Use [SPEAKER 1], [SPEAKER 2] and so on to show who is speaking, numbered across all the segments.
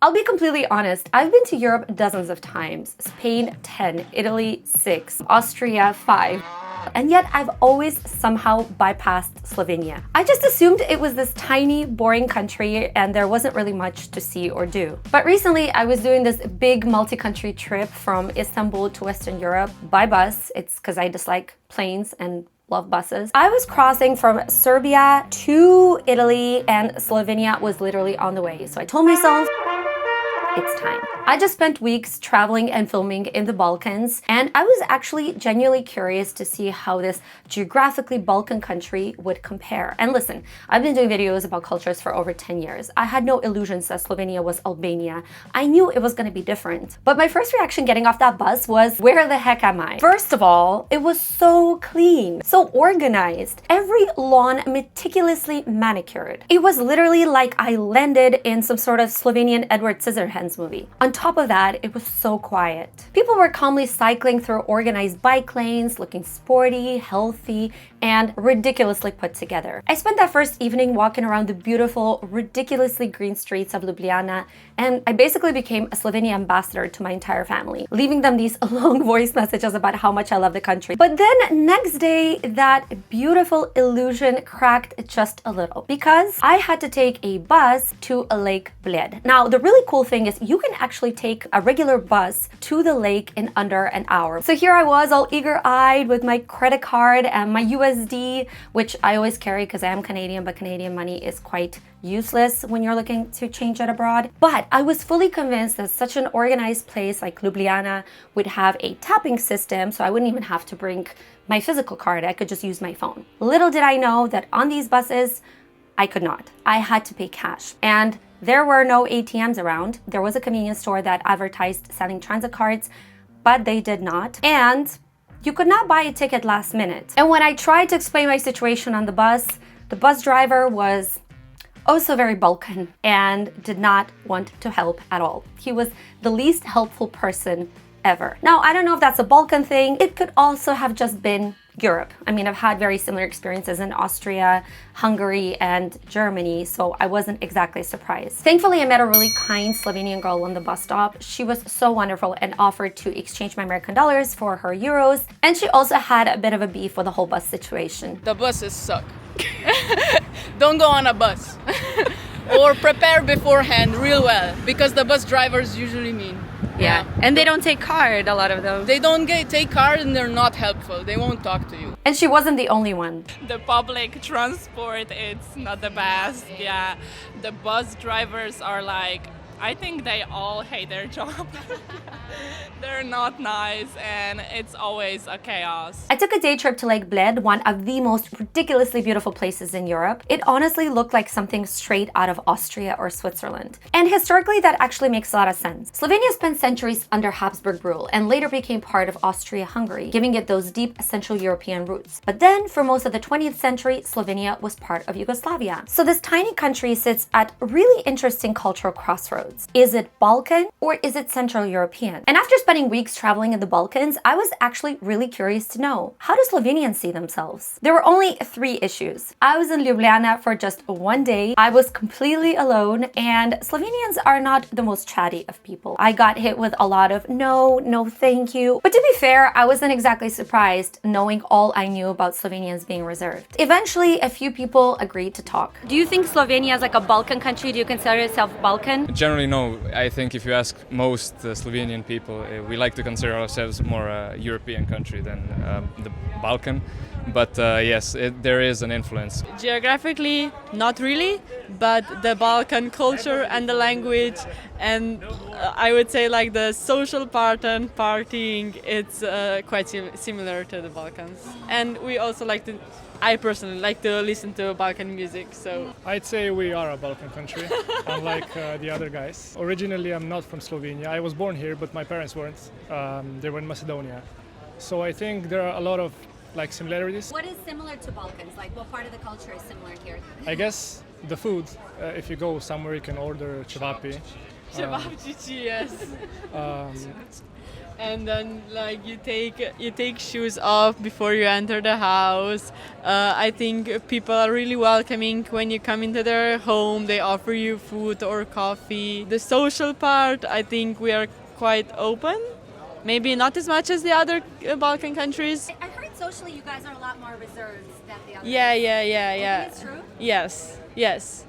[SPEAKER 1] I'll be completely honest, I've been to Europe dozens of times. Spain 10, Italy 6, Austria 5. And yet I've always somehow bypassed Slovenia. I just assumed it was this tiny, boring country and there wasn't really much to see or do. But recently I was doing this big multi-country trip from Istanbul to Western Europe by bus. It's because I dislike planes and love buses. I was crossing from Serbia to Italy and Slovenia was literally on the way. So I told myself, it's time. I just spent weeks traveling and filming in the Balkans, and I was actually genuinely curious to see how this geographically Balkan country would compare. And listen, I've been doing videos about cultures for over 10 years. I had no illusions that Slovenia was Albania. I knew it was going to be different. But my first reaction getting off that bus was, where the heck am I? First of all, it was so clean, so organized. Every lawn meticulously manicured. It was literally like I landed in some sort of Slovenian Edward Scissorhands movie. On top of that, it was so quiet. People were calmly cycling through organized bike lanes, looking sporty, healthy, and ridiculously put together. I spent that first evening walking around the beautiful, ridiculously green streets of Ljubljana, and I basically became a Slovenia ambassador to my entire family, leaving them these long voice messages about how much I love the country. But then next day, that beautiful illusion cracked just a little, because I had to take a bus to Lake Bled. Now, the really cool thing is you can actually take a regular bus to the lake in under an hour. So here I was, all eager-eyed with my credit card and my USD, which I always carry because I am Canadian, but Canadian money is quite useless when you're looking to change it abroad. But I was fully convinced that such an organized place like Ljubljana would have a tapping system, so I wouldn't even have to bring my physical card. I could just use my phone. Little did I know that on these buses, I could not. I had to pay cash. And there were no ATMs around. There was a convenience store that advertised selling transit cards, but they did not. And you could not buy a ticket last minute. And when I tried to explain my situation on the bus driver was also very Balkan and did not want to help at all. He was the least helpful person ever. Now, I don't know if that's a Balkan thing. It could also have just been Europe. I mean, I've had very similar experiences in Austria, Hungary, and Germany, so I wasn't exactly surprised. Thankfully, I met a really kind Slovenian girl on the bus stop. She was so wonderful and offered to exchange my American dollars for her euros, and she also had a bit of a beef with the whole bus situation.
[SPEAKER 2] The buses suck. Don't go on a bus. Or prepare beforehand real well, because the bus drivers usually mean.
[SPEAKER 3] Yeah, and they don't take card, a lot of them.
[SPEAKER 2] They don't take card and they're not helpful. They won't talk to you.
[SPEAKER 1] And she wasn't the only one.
[SPEAKER 4] The public transport, it's not the best. Yeah, the bus drivers are like, I think they all hate their job. They're not nice and it's always a chaos.
[SPEAKER 1] I took a day trip to Lake Bled, one of the most ridiculously beautiful places in Europe. It honestly looked like something straight out of Austria or Switzerland. And historically, that actually makes a lot of sense. Slovenia spent centuries under Habsburg rule and later became part of Austria-Hungary, giving it those deep Central European roots. But then, for most of the 20th century, Slovenia was part of Yugoslavia. So this tiny country sits at really interesting cultural crossroads. Is it Balkan or is it Central European? And after spending weeks traveling in the Balkans, I was actually really curious to know, how do Slovenians see themselves? There were only 3 issues. I was in Ljubljana for just one day. I was completely alone, and Slovenians are not the most chatty of people. I got hit with a lot of no thank you. But to be fair, I wasn't exactly surprised knowing all I knew about Slovenians being reserved. Eventually, a few people agreed to talk.
[SPEAKER 3] Do you think Slovenia is like a Balkan country? Do you consider yourself Balkan?
[SPEAKER 5] Generally, no. I think if you ask most Slovenian people, we like to consider ourselves more a European country than the Balkan. But yes, there is an influence.
[SPEAKER 6] Geographically, not really, but the Balkan culture and the language and I would say like the social part and partying, it's quite similar to the Balkans. And we also I personally like to listen to Balkan music, so...
[SPEAKER 7] I'd say we are a Balkan country, unlike the other guys. Originally, I'm not from Slovenia. I was born here, but my parents weren't. They were in Macedonia. So I think there are a lot of similarities.
[SPEAKER 3] What is similar to Balkans? Like, what part of the culture is similar here?
[SPEAKER 7] I guess the food. If you go somewhere, you can order cevapi.
[SPEAKER 6] Cevapcici, yes.
[SPEAKER 7] Um,
[SPEAKER 6] And then like you take shoes off before you enter the house. I think people are really welcoming when you come into their home. They offer you food or coffee. The social part, I think we are quite open. Maybe not as much as the other Balkan countries.
[SPEAKER 3] I heard socially you guys are a lot more reserved than the others.
[SPEAKER 6] Yeah.
[SPEAKER 3] It's true?
[SPEAKER 6] Yes.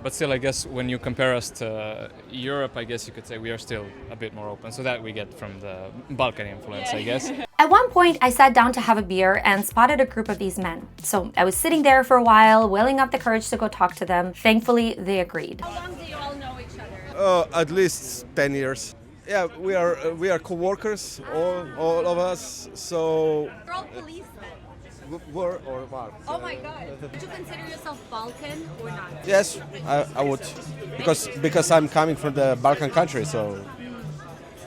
[SPEAKER 5] But still, I guess when you compare us to Europe, I guess you could say we are still a bit more open. So that we get from the Balkan influence, I guess.
[SPEAKER 1] At one point, I sat down to have a beer and spotted a group of these men. So I was sitting there for a while, wheeling up the courage to go talk to them. Thankfully, they agreed.
[SPEAKER 3] How long do you all know each other?
[SPEAKER 8] At least 10 years. Yeah, we are co-workers, all of us. So
[SPEAKER 3] You're all policemen.
[SPEAKER 8] were or are.
[SPEAKER 3] Oh my god. Would you consider yourself Balkan or not?
[SPEAKER 8] Yes, I would, because I'm coming from the Balkan country. So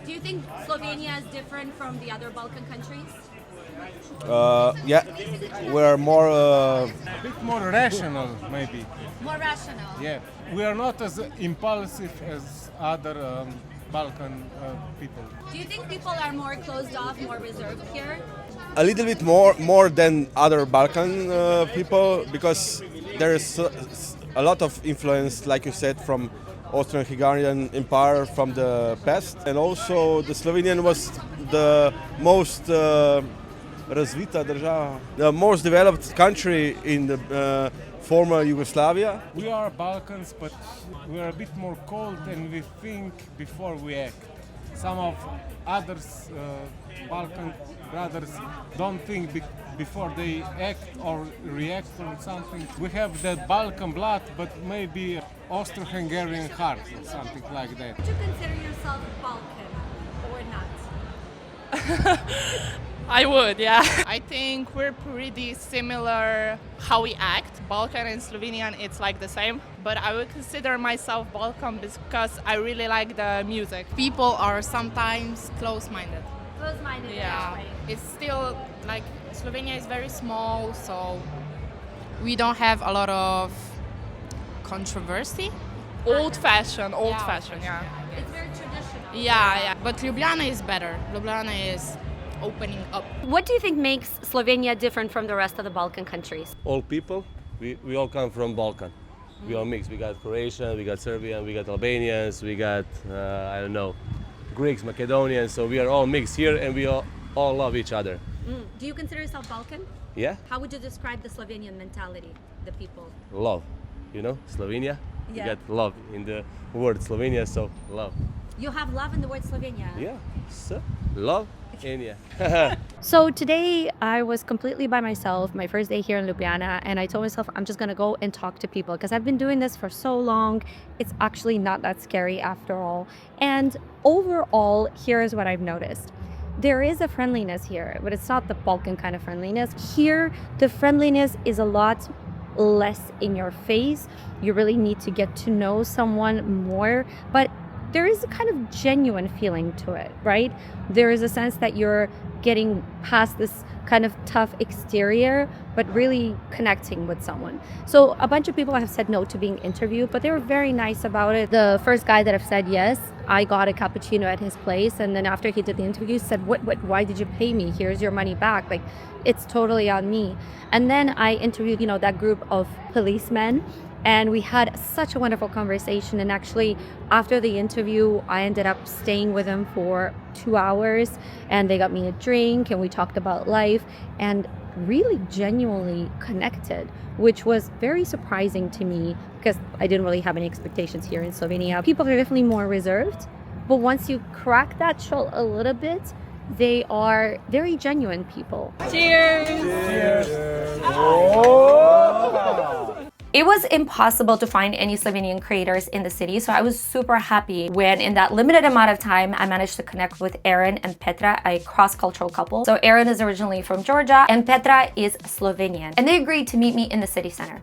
[SPEAKER 3] Do you think Slovenia is different from the other Balkan countries?
[SPEAKER 8] yeah, we're more.
[SPEAKER 9] A bit more rational, maybe.
[SPEAKER 3] More rational.
[SPEAKER 9] Yeah, we are not as impulsive as other Balkan people.
[SPEAKER 3] Do you think people are more closed off, more reserved here?
[SPEAKER 8] A little bit more than other Balkan people, because there is a lot of influence, like you said, from Austrian-Hungarian Empire from the past, and also the Slovenian was the most razvita država, the most developed country in the former Yugoslavia.
[SPEAKER 9] We are Balkans, but we are a bit more cold and we think before we act. Some of others, Balkan brothers, don't think before they act or react on something. We have the Balkan blood, but maybe Austro-Hungarian heart or something like that.
[SPEAKER 3] Would you consider yourself Balkan or not?
[SPEAKER 4] I would, yeah. I think we're pretty similar how we act. Balkan and Slovenian, it's like the same. But I would consider myself Balkan because I really like the music.
[SPEAKER 2] People are sometimes close-minded.
[SPEAKER 3] Close-minded.
[SPEAKER 2] Yeah, it's still like Slovenia is very small, so we don't have a lot of controversy.
[SPEAKER 4] Old-fashioned, yeah.
[SPEAKER 3] It's very traditional.
[SPEAKER 2] Yeah. But Ljubljana is better. Ljubljana is opening up.
[SPEAKER 3] What do you think makes Slovenia different from the rest of the Balkan countries?
[SPEAKER 10] All people, we all come from Balkan. We all mix. We got Croatian, we got Serbian, we got Albanians, we got, I don't know, Greeks, Macedonians. So we are all mixed here and we all love each other.
[SPEAKER 3] Do you consider yourself Balkan?
[SPEAKER 10] Yeah?
[SPEAKER 3] How would you describe the Slovenian mentality, the people?
[SPEAKER 10] Love. You know, Slovenia?
[SPEAKER 3] Yeah.
[SPEAKER 10] We got love in the word Slovenia, so love.
[SPEAKER 3] You have love in the word Slovenia.
[SPEAKER 10] Yeah, so love and yeah.
[SPEAKER 1] So today I was completely by myself, my first day here in Ljubljana, and I told myself I'm just gonna go and talk to people because I've been doing this for so long. It's actually not that scary after all. And overall, here's what I've noticed. There is a friendliness here, but it's not the Balkan kind of friendliness. Here, the friendliness is a lot less in your face. You really need to get to know someone more, but there is a kind of genuine feeling to it, right? There is a sense that you're getting past this kind of tough exterior, but really connecting with someone. So a bunch of people have said no to being interviewed, but they were very nice about it. The first guy that have said yes, I got a cappuccino at his place, and then after he did the interview, said, why did you pay me? Here's your money back. Like, it's totally on me. And then I interviewed, that group of policemen, and we had such a wonderful conversation. And actually, after the interview, I ended up staying with them for 2 hours, and they got me a drink, and we talked about life, and really genuinely connected, which was very surprising to me because I didn't really have any expectations here in Slovenia. People are definitely more reserved, but once you crack that shell a little bit, they are very genuine people.
[SPEAKER 6] Cheers!
[SPEAKER 8] Cheers.
[SPEAKER 1] It was impossible to find any Slovenian creators in the city, so I was super happy when in that limited amount of time I managed to connect with Aaron and Petra, a cross-cultural couple. So Aaron is originally from Georgia and Petra is Slovenian, and they agreed to meet me in the city center.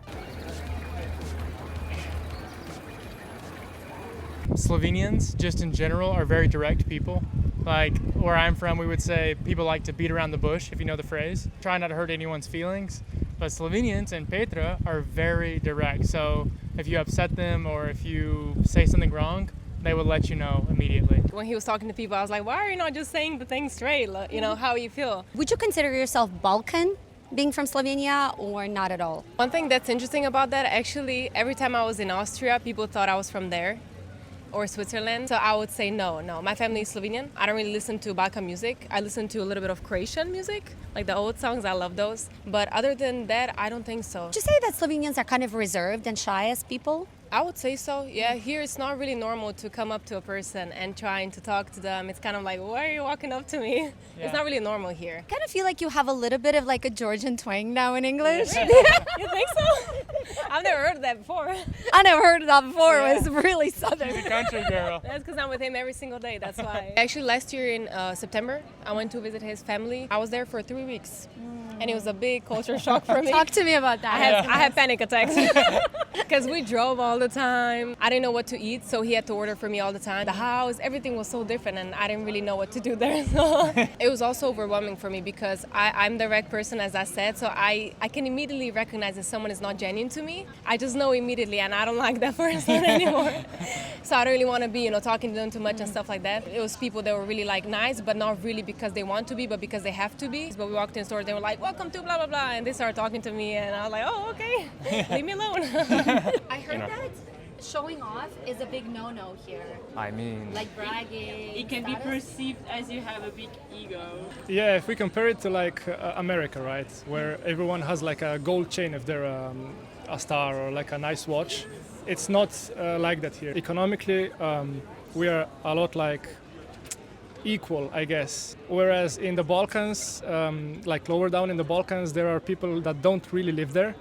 [SPEAKER 11] Slovenians, just in general, are very direct people. Like, where I'm from, we would say people like to beat around the bush, if you know the phrase. Try not to hurt anyone's feelings. But Slovenians and Petra are very direct. So if you upset them or if you say something wrong, they will let you know immediately.
[SPEAKER 12] When he was talking to people, I was like, why are you not just saying the thing straight? You know, how you feel.
[SPEAKER 1] Would you consider yourself Balkan, being from Slovenia, or not at all?
[SPEAKER 12] One thing that's interesting about that, actually, every time I was in Austria, people thought I was from there or Switzerland. So I would say no. My family is Slovenian. I don't really listen to Balkan music. I listen to a little bit of Croatian music, like the old songs. I love those. But other than that, I don't think so.
[SPEAKER 1] Would you say that Slovenians are kind of reserved and shy as people?
[SPEAKER 12] I would say so. Yeah, here it's not really normal to come up to a person and trying to talk to them. It's kind of like, why are you walking up to me? Yeah. It's not really normal here.
[SPEAKER 1] I kind of feel like you have a little bit of like a Georgian twang now in English.
[SPEAKER 12] You think so? I've never heard of that before.
[SPEAKER 1] I never heard of that before. Yeah. It was really southern.
[SPEAKER 11] She's a country girl.
[SPEAKER 12] That's because I'm with him every single day. That's why. Actually, last year in September, I went to visit his family. I was there for 3 weeks. And it was a big culture shock for me.
[SPEAKER 1] Talk to me about that.
[SPEAKER 12] I had panic attacks because we drove all the time. I didn't know what to eat, so he had to order for me all the time. The house, everything was so different, and I didn't really know what to do there. So it was also overwhelming for me because I'm the direct person, as I said, so I can immediately recognize if someone is not genuine to me. I just know immediately, and I don't like that person anymore. So I don't really want to be, talking to them too much and stuff like that. It was people that were really like nice, but not really because they want to be, but because they have to be. But we walked in stores, they were like, welcome to blah, blah, blah. And they started talking to me and I was like, oh, okay, leave me alone.
[SPEAKER 3] I heard that showing off is a big no-no here.
[SPEAKER 5] I mean,
[SPEAKER 3] like bragging.
[SPEAKER 6] It can be perceived as you have a big ego.
[SPEAKER 7] Yeah, if we compare it to like America, right, where everyone has like a gold chain if they're a star or like a nice watch, it's not like that here. Economically, we are a lot like equal, I guess. Whereas in the Balkans, like lower down in the Balkans, there are people that don't really live there.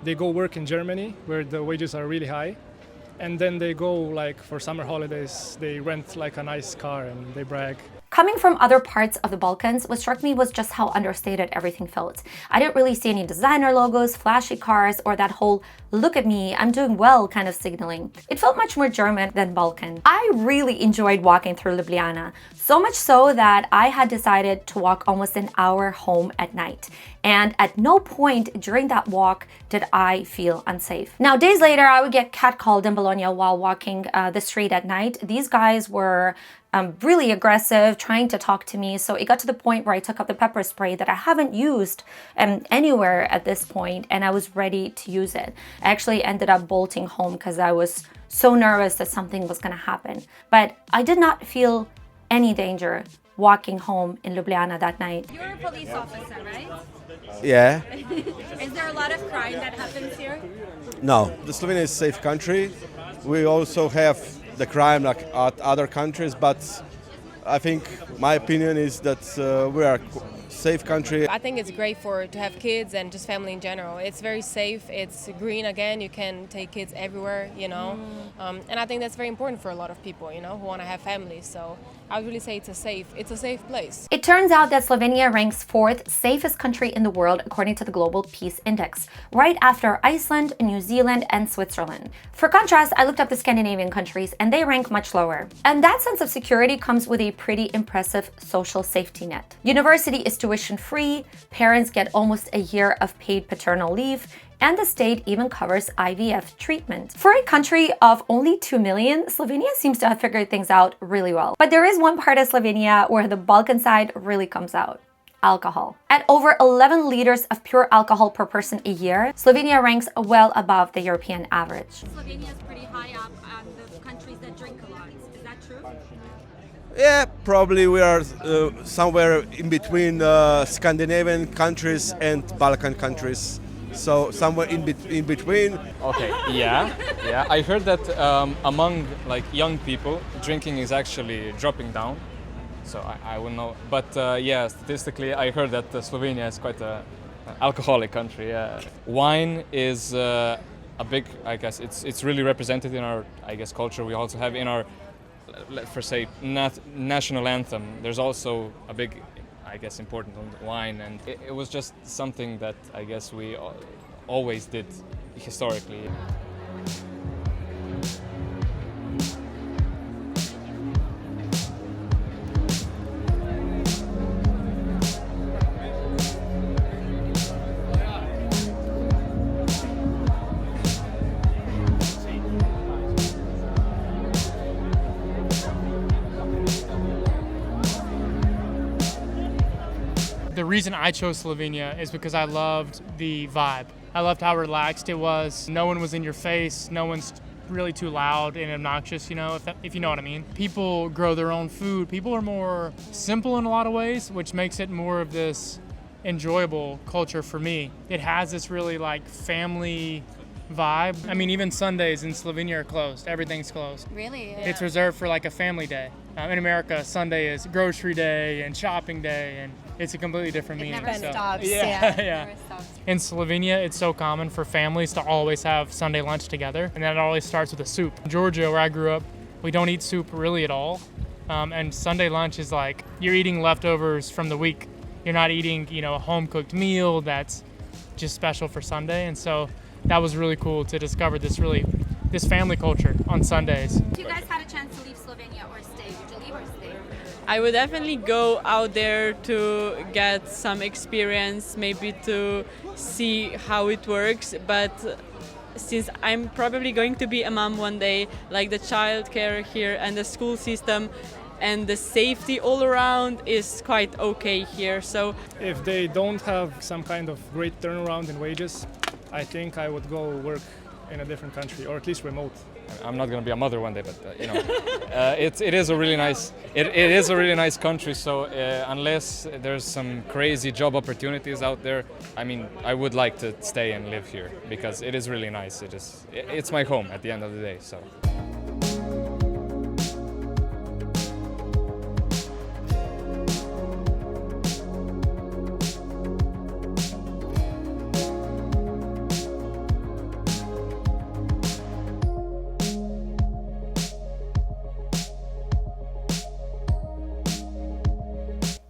[SPEAKER 7] They go work in Germany, where the wages are really high. And then they go like for summer holidays, they rent like a nice car and they brag.
[SPEAKER 1] Coming from other parts of the Balkans, what struck me was just how understated everything felt. I didn't really see any designer logos, flashy cars, or that whole look at me, I'm doing well kind of signaling. It felt much more German than Balkan. I really enjoyed walking through Ljubljana, so much so that I had decided to walk almost an hour home at night. And at no point during that walk did I feel unsafe. Now, days later, I would get catcalled in Bologna while walking the street at night. These guys were really aggressive, trying to talk to me. So it got to the point where I took out the pepper spray that I haven't used anywhere at this point, and I was ready to use it. I actually ended up bolting home because I was so nervous that something was going to happen. But I did not feel any danger walking home in Ljubljana that night.
[SPEAKER 3] You're a police officer, right?
[SPEAKER 8] Yeah.
[SPEAKER 3] Is there a lot of crime that happens here?
[SPEAKER 8] No, the Slovenia is a safe country. We also have the crime like at other countries, but I think my opinion is that we are a safe country.
[SPEAKER 12] I think it's great to have kids and just family in general. It's very safe, it's green again, you can take kids everywhere, and I think that's very important for a lot of people, who want to have families. So I would really say it's a safe place.
[SPEAKER 1] It turns out that Slovenia ranks 4th safest country in the world according to the Global Peace Index, right after Iceland, New Zealand, and Switzerland. For contrast, I looked up the Scandinavian countries and they rank much lower. And that sense of security comes with a pretty impressive social safety net. University is tuition free, parents get almost a year of paid paternal leave, and the state even covers IVF treatment. For a country of only 2 million, Slovenia seems to have figured things out really well. But there is one part of Slovenia where the Balkan side really comes out: alcohol. At over 11 liters of pure alcohol per person a year, Slovenia ranks well above the European average.
[SPEAKER 3] Slovenia is pretty high up on the countries that drink a lot. Is that true?
[SPEAKER 8] Yeah, probably we are somewhere in between Scandinavian countries and Balkan countries. So somewhere in between.
[SPEAKER 5] Okay, yeah. I heard that among like young people, drinking is actually dropping down. So I wouldn't know. But yeah, statistically, I heard that Slovenia is quite an alcoholic country. Yeah. Wine is a big, I guess, it's really represented in our, I guess, culture. We also have in our, for say, national anthem. There's also a big, I guess, important wine, and it was just something that I guess we always did historically.
[SPEAKER 11] reason I chose Slovenia is because I loved the vibe. I loved how relaxed it was. No one was in your face. No one's really too loud and obnoxious, if you know what I mean. People grow their own food. People are more simple in a lot of ways, which makes it more of this enjoyable culture for me. It has this really like family vibe. I mean, even Sundays in Slovenia are closed. Everything's closed.
[SPEAKER 3] Really?
[SPEAKER 11] It's reserved for like a family day. In America, Sunday is grocery day and shopping day, and it's a completely different meaning.
[SPEAKER 3] Never stops.
[SPEAKER 11] Yeah.
[SPEAKER 3] Never stops.
[SPEAKER 11] In Slovenia, it's so common for families to always have Sunday lunch together, and that always starts with a soup. In Georgia, where I grew up, we don't eat soup really at all, and Sunday lunch is like you're eating leftovers from the week. You're not eating, a home-cooked meal that's just special for Sunday, and so that was really cool to discover this family culture on Sundays.
[SPEAKER 3] If you guys had a chance to leave Slovenia or stay, would you leave or stay?
[SPEAKER 6] I would definitely go out there to get some experience, maybe to see how it works. But since I'm probably going to be a mom one day, like the childcare here and the school system and the safety all around is quite okay here. So
[SPEAKER 7] If they don't have some kind of great turnaround in wages, I think I would go work in a different country, or at least remote.
[SPEAKER 5] I'm not going to be a mother one day, but it is a really nice country. So unless there's some crazy job opportunities out there, I mean, I would like to stay and live here because it is really nice. It's my home at the end of the day. So.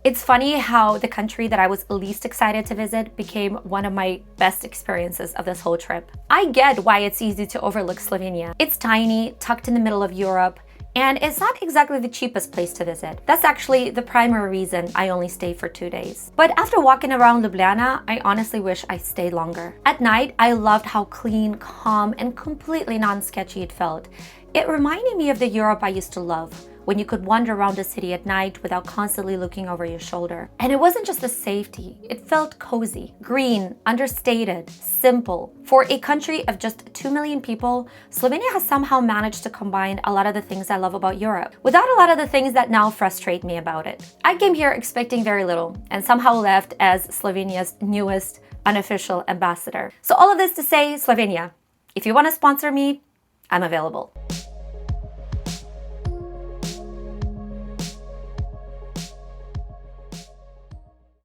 [SPEAKER 1] It's funny how the country that I was least excited to visit became one of my best experiences of this whole trip. I get why it's easy to overlook Slovenia. It's tiny, tucked in the middle of Europe, and it's not exactly the cheapest place to visit. That's actually the primary reason I only stayed for 2 days. But after walking around Ljubljana, I honestly wish I stayed longer. At night, I loved how clean, calm, and completely non-sketchy it felt. It reminded me of the Europe I used to love, when you could wander around the city at night without constantly looking over your shoulder. And it wasn't just the safety, it felt cozy, green, understated, simple. For a country of just 2 million people, Slovenia has somehow managed to combine a lot of the things I love about Europe, without a lot of the things that now frustrate me about it. I came here expecting very little, and somehow left as Slovenia's newest unofficial ambassador. So all of this to say, Slovenia, if you want to sponsor me, I'm available.